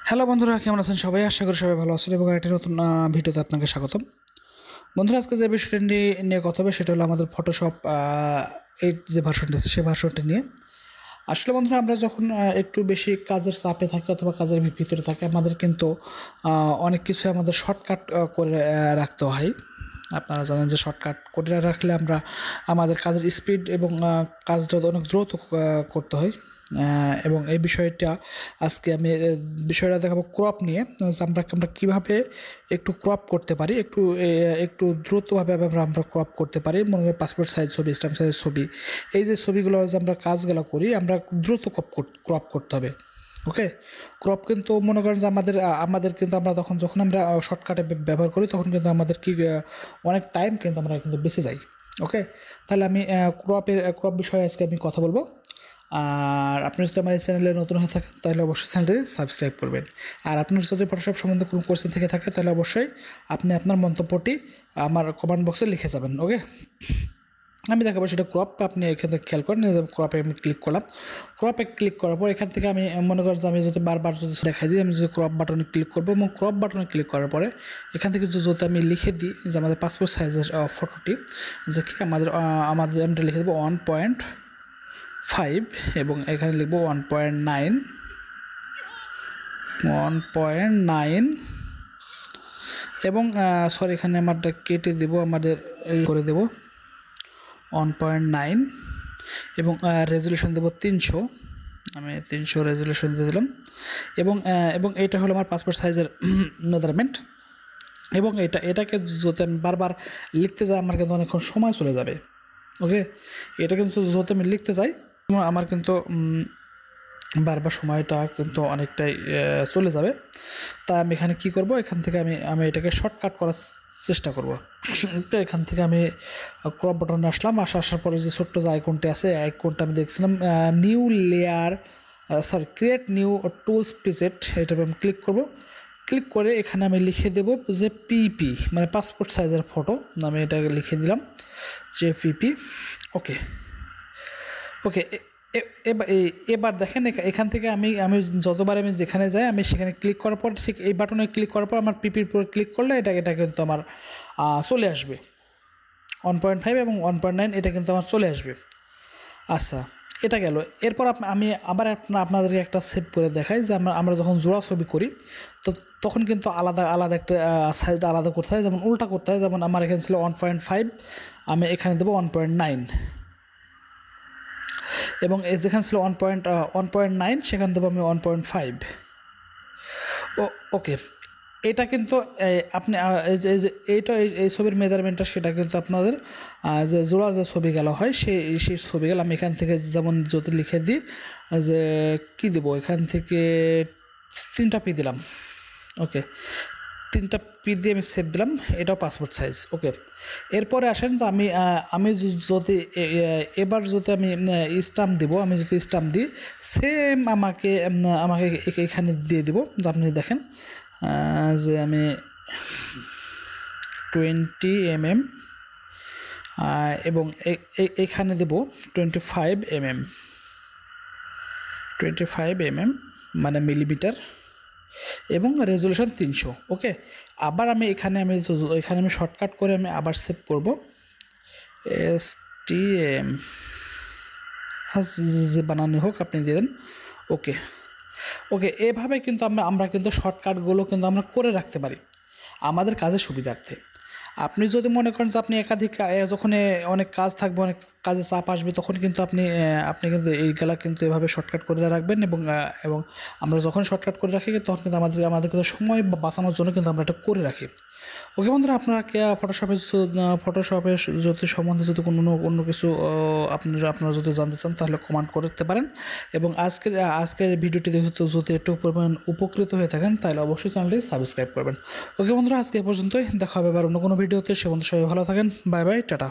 Hello বন্ধুরা, কেমন আছেন সবাই? আশা করি সবাই ভালো আছেন এবং একটা নতুন ভিডিওতে আপনাকে স্বাগতম। বন্ধুরা, আজকে যে বিষয়টি নিয়ে কথা হবে সেটা হলো আমাদের ফটোশপ 8 যে ভার্সনটা আছে সেই ভার্সনটি নিয়ে। আসলে বন্ধুরা, আমরা যখন একটু বেশি কাজের চাপে থাকি অথবা কাজের ভিতরে থাকি, আমাদের কিন্তু অনেক কিছু আমাদের শর্টকাট করে রাখতে হয়। আপনারা জানেন যে শর্টকাট করে রাখলে আমাদের কাজের স্পিড এবং কাজটা অনেক দ্রুত করতে হয়। এবং এই বিষয়টা আজকে আমি বিষয়টা দেখাবো ক্রপ নিয়ে, যে আমরা কীভাবে একটু ক্রপ করতে পারি, একটু দ্রুতভাবে আমরা ক্রপ করতে পারি। মনে হয় পাসপোর্ট সাইজ ছবি, স্ট্যাম্প সাইজ ছবি, এই যে ছবিগুলো যে আমরা কাজগুলো করি, আমরা দ্রুত ক্রপ করতে হবে। ওকে, ক্রপ কিন্তু মনে করেন যে আমাদের কিন্তু আমরা যখন আমরা শর্টকাটে ব্যবহার করি তখন কিন্তু আমাদের অনেক টাইম কিন্তু আমরা কিন্তু বেঁচে যাই। ওকে, তাহলে আমি ক্রপ বিষয়ে আজকে আমি কথা বলবো। আর আপনি যদি আমার এই চ্যানেলে নতুন হয়ে থাকেন তাহলে অবশ্যই চ্যানেলটি সাবস্ক্রাইব করবেন। আর আপনার যদি ফটোশপ সম্বন্ধে কোনো কোশ্চেন থেকে থাকে তাহলে অবশ্যই আপনি আপনার মন্তব্যটি আমার কমেন্ট বক্সে লিখে যাবেন। ওকে, আমি দেখাবো সেটা ক্রপ। আপনি এখান থেকে খেয়াল করেন, ক্রপে আমি ক্লিক করলাম। ক্রপে ক্লিক করার পর এখান থেকে আমি মনে করি যে আমি যদি বারবার যদি দেখাই দিই, আমি যদি ক্রপ বাটনে ক্লিক করবো এবং ক্রপ বাটনে ক্লিক করার পরে এখান থেকে যদি আমি লিখে দিই যে আমাদের পাসপোর্ট সাইজের ফটোটি যে কি আমাদের আমরা লিখে দেবো 1.5 এবং এখানে লিখব 1.9 এবং সরি, এখানে আমারটা কেটে দেব, আমাদের করে দেব 1.9 এবং রেজুলেশন দেব 300। আমি 300 রেজুলেশন দিয়ে দিলাম এবং এটা হলো আমার পাসপোর্ট সাইজের মেজারমেন্ট। এবং এটাকে যদি আমি বারবার লিখতে যাই আমার কিন্তু অনেকক্ষণ সময় চলে যাবে। ওকে, এটা কিন্তু যদি আমি লিখতে চাই আমার কিন্তু বারবার সময়টা কিন্তু অনেকটাই চলে যাবে। তাই আমি এখানে কী করব, এখান থেকে আমি এটাকে শর্টকাট করার চেষ্টা করব। তো এখান থেকে আমি ক্রপ বাটনে আসলাম। আসার পরে যে ছোট্ট যে আইকনটি আছে, আইকনটা আমি দেখছিলাম new layer, create new tools preset, এটা আমি ক্লিক করব। ক্লিক করে এখানে আমি লিখে দেব যে পিপি মানে পাসপোর্ট সাইজের ফটো, আমি এটা লিখে দিলাম যে পিপি। ওকে ওকে এবার দেখেন এখান থেকে আমি যতবার আমি যেখানে যাই আমি সেখানে ক্লিক করার পর, ঠিক এই বাটনে ক্লিক করার পর আমার পিপির উপর ক্লিক করলে এটা কিন্তু আমার চলে আসবে 1.5 এবং 1.9, এটা কিন্তু আমার চলে আসবে। আচ্ছা, এটা গেল। এরপর আমি আবার আপনাদেরকে একটা সেভ করে দেখাই যে আমরা যখন জোড়া ছবি করি তো তখন কিন্তু আলাদা একটা সাইজটা আলাদা করতে হয়, যেমন উল্টা করতে হয়। যেমন আমার এখানে ছিল 1.5, আমি এখানে দেবো 1.9 এবং যেখানে ছিল 1.9 সেখানে দেবো আমি 1.5। ওকে, এটা কিন্তু আপনি এই ছবির মেজারমেন্টটা সেটা কিন্তু আপনাদের যে জোড়া যে ছবি গেলা হয় সেই ছবি গেল আমি এখান থেকে যেমন যদি লিখে দিই যে কী দেবো, এখান থেকে 3টা পি দিলাম। ওকে, 3টা পি দিয়ে আমি সেভ দিলাম, এটাও পাসপোর্ট সাইজ। ওকে, এরপরে আসেন যে আমি যদি এবার যদি আমি স্টাম্প দিব, আমি যদি স্টাম্প দিই সেম আমাকে এখানে দিয়ে দিব। আপনি দেখেন যে আমি 20 mm এবং এখানে দেব 25 mm মানে মিলিমিটার এবং রেজুলেশন 300। ওকে, আবার আমি এখানে শর্টকাট করে আমি আবার সেভ করব STM যে বানানো হোক আপনি দিয়ে দেন। ওকে ওকে এভাবে কিন্তু আমরা কিন্তু শর্টকাটগুলো কিন্তু আমরা করে রাখতে পারি আমাদের কাজের সুবিধার্থে। আপনি যদি মনে করেন যে আপনি একাধিক যখন অনেক কাজ থাকবে, অনেক কাজে চাপ আসবে, তখন কিন্তু আপনি কিন্তু এইগুলা কিন্তু এভাবে শর্টকাট করে রাখবেন এবং আমরা যখন শর্টকাট করে রাখি তখন কিন্তু আমাদের কিন্তু সময় বাঁচানোর জন্য কিন্তু আমরা এটা করে রাখি। ওকে বন্ধুরা, আপনারা ফটোশপের যদি সম্বন্ধে যদি অন্য কিছু আপনারা যদি জানতে চান তাহলে কমেন্ট করতে পারেন। এবং আজকের ভিডিওটি দেখে যদি একটু পরিমাণ উপকৃত হয়ে থাকেন তাহলে অবশ্যই চ্যানেলটি সাবস্ক্রাইব করবেন। ওকে বন্ধুরা, আজকে এ পর্যন্তই, দেখা হবে আবার অন্য কোনো ভিডিওতে। সে বন্ধু সবাই ভালো থাকেন, বাই বাই, টাটা।